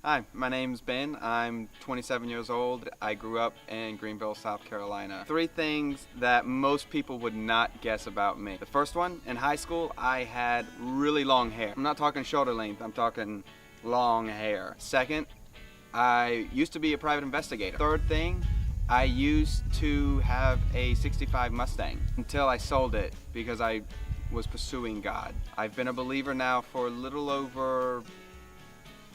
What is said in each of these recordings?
Hi, my name's Ben. I'm 27 years old. I grew up in Greenville, South Carolina. Three things that most people would not guess about me. The first one, in high school, I had really long hair. I'm not talking shoulder length, I'm talking long hair. Second, I used to be a private investigator. Third thing, I used to have a 65 Mustang until I sold it because I was pursuing God. I've been a believer now for a little over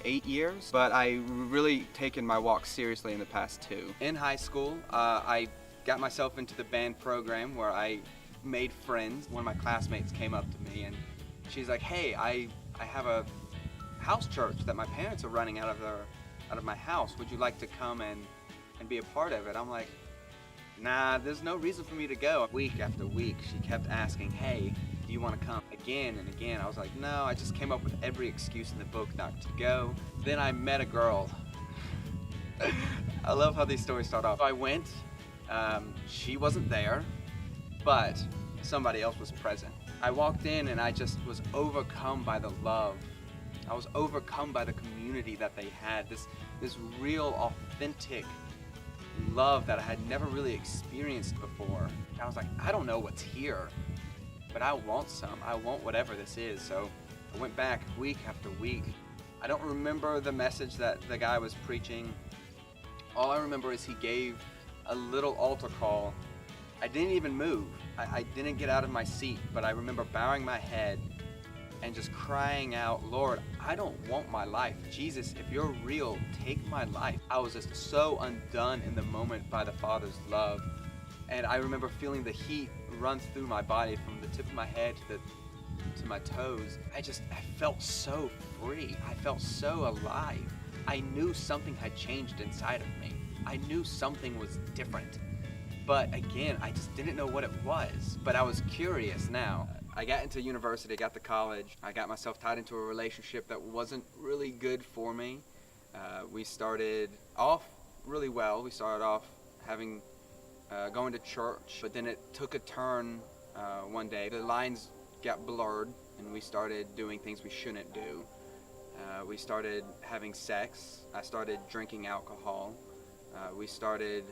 8 years, but I really taken my walk seriously in the past 2. In high school, I got myself into the band program where I made friends. One of my classmates came up to me and she's like, "Hey, I have a house church that my parents are running out of my house. Would you like to come and be a part of it?" I'm like, "Nah, there's no reason for me to go." Week after week, she kept asking, "Hey, do you want to come?" Again and again. I was like, no, I just came up with every excuse in the book not to go. Then I met a girl. I love how these stories start off. I went, she wasn't there, but somebody else was present. I walked in and I just was overcome by the love. I was overcome by the community that they had, this real, authentic love that I had never really experienced before. I was like, I don't know what's here, but I want some. I want whatever this is. So I went back week after week. I don't remember the message that the guy was preaching. All I remember is he gave a little altar call. I didn't even move. I didn't get out of my seat, but I remember bowing my head and just crying out, "Lord, I don't want my life. Jesus, if you're real, take my life." I was just so undone in the moment by the Father's love. And I remember feeling the heat run through my body from the tip of my head to my toes. I felt so free. I felt so alive. I knew something had changed inside of me. I knew something was different. But again, I just didn't know what it was. But I was curious now. I got into university, got to college. I got myself tied into a relationship that wasn't really good for me. We started off really well. We started off going to church, but then it took a turn one day. The lines got blurred and we started doing things we shouldn't do. We started having sex. I started drinking alcohol. We started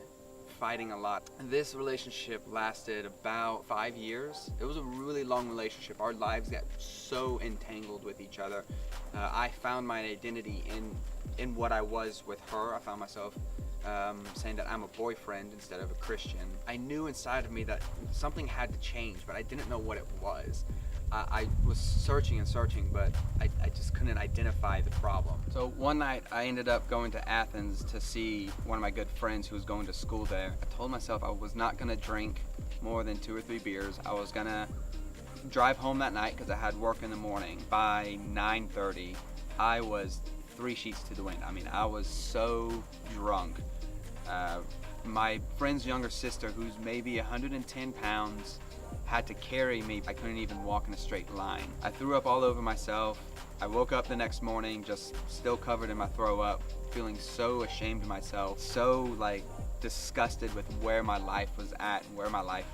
fighting a lot. This relationship lasted about 5 years. It was a really long relationship. Our lives got so entangled with each other. I found my identity in what I was with her. I found myself saying that I'm a boyfriend instead of a Christian. I knew inside of me that something had to change, but I didn't know what it was. I was searching and searching, but I just couldn't identify the problem. So one night I ended up going to Athens to see one of my good friends who was going to school there. I told myself I was not gonna drink more than 2 or 3 beers. I was gonna drive home that night because I had work in the morning. By 9:30, I was 3 sheets to the wind. I mean, I was so drunk. My friend's younger sister, who's maybe 110 pounds, had to carry me. I couldn't even walk in a straight line. I threw up all over myself. I woke up the next morning just still covered in my throw up, feeling so ashamed of myself, so disgusted with where my life was at and where my life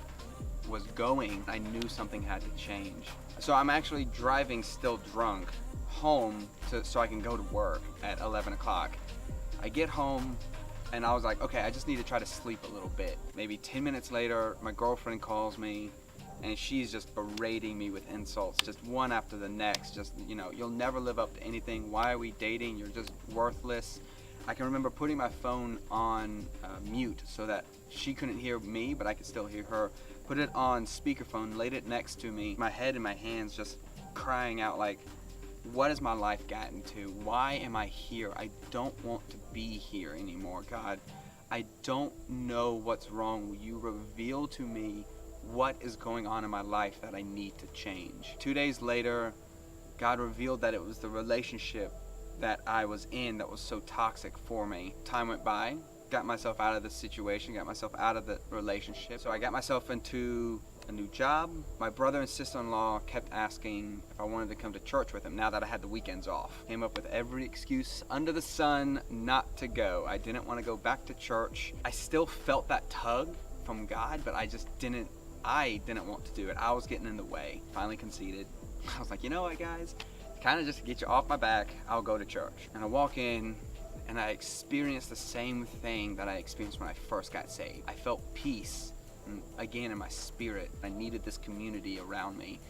was going. I knew something had to change. So I'm actually driving still drunk home so I can go to work at 11 o'clock. I get home and I was like, okay, I just need to try to sleep a little bit. Maybe 10 minutes later, my girlfriend calls me and she's just berating me with insults, just one after the next. Just, you'll never live up to anything. Why are we dating? You're just worthless. I can remember putting my phone on mute so that she couldn't hear me, but I could still hear her. Put it on speakerphone, laid it next to me, my head in my hands, just crying out like, what has my life gotten to? Why am I here? I don't want to be here anymore, God. I don't know what's wrong. Will you reveal to me what is going on in my life that I need to change? 2 days later, God revealed that it was the relationship that I was in that was so toxic for me. Time went by, got myself out of the situation, got myself out of the relationship. So I got myself into a new job. My brother and sister-in-law kept asking if I wanted to come to church with them now that I had the weekends off. Came up with every excuse under the sun not to go. I didn't want to go back to church. I still felt that tug from God, but I didn't want to do it. I was getting in the way. Finally conceded. I was like, you know what, guys? Kind of just to get you off my back, I'll go to church. And I walk in, and I experienced the same thing that I experienced when I first got saved. I felt peace, again, in my spirit. I needed this community around me,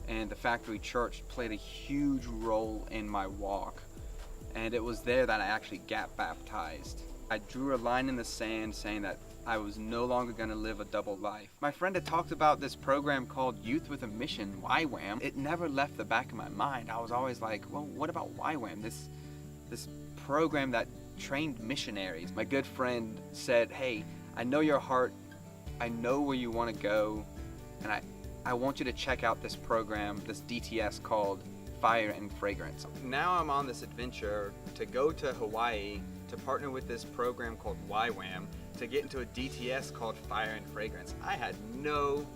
and the Factory Church played a huge role in my walk, and it was there that I actually got baptized. I drew a line in the sand saying that I was no longer going to live a double life. My friend had talked about this program called Youth with a Mission, YWAM. It never left the back of my mind. I was always like, well, what about YWAM? This program that trained missionaries. My good friend said, hey, I know your heart. I know where you want to go. And I want you to check out this program, this DTS called Fire and Fragrance. Now I'm on this adventure to go to Hawaii to partner with this program called YWAM to get into a DTS called Fire and Fragrance. I had no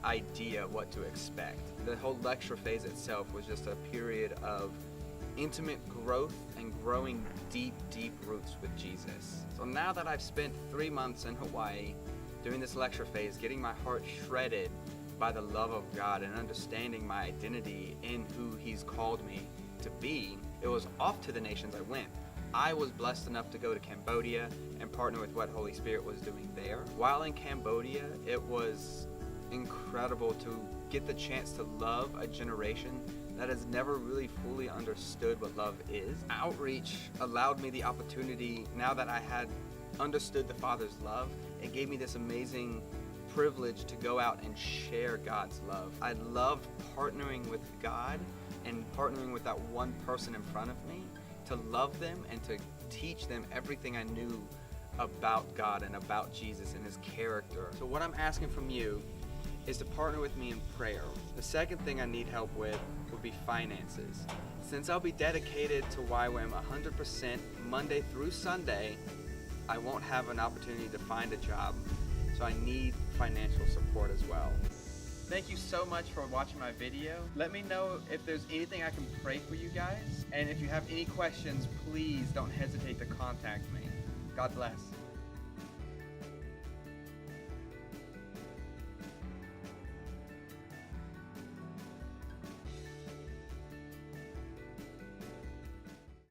idea what to expect. The whole lecture phase itself was just a period of intimate growth and growing deep, deep roots with Jesus. So now that I've spent 3 months in Hawaii doing this lecture phase, getting my heart shredded by the love of God and understanding my identity in who He's called me to be, it was off to the nations I went. I was blessed enough to go to Cambodia and partner with what Holy Spirit was doing there. While in Cambodia, it was incredible to get the chance to love a generation that has never really fully understood what love is. Outreach allowed me the opportunity, now that I had understood the Father's love, it gave me this amazing privilege to go out and share God's love. I loved partnering with God and partnering with that one person in front of me to love them and to teach them everything I knew about God and about Jesus and His character. So what I'm asking from you is to partner with me in prayer. The second thing I need help with would be finances. Since I'll be dedicated to YWAM 100% Monday through Sunday, I won't have an opportunity to find a job, so I need financial support as well. Thank you so much for watching my video. Let me know if there's anything I can pray for you guys. And if you have any questions, please don't hesitate to contact me. God bless.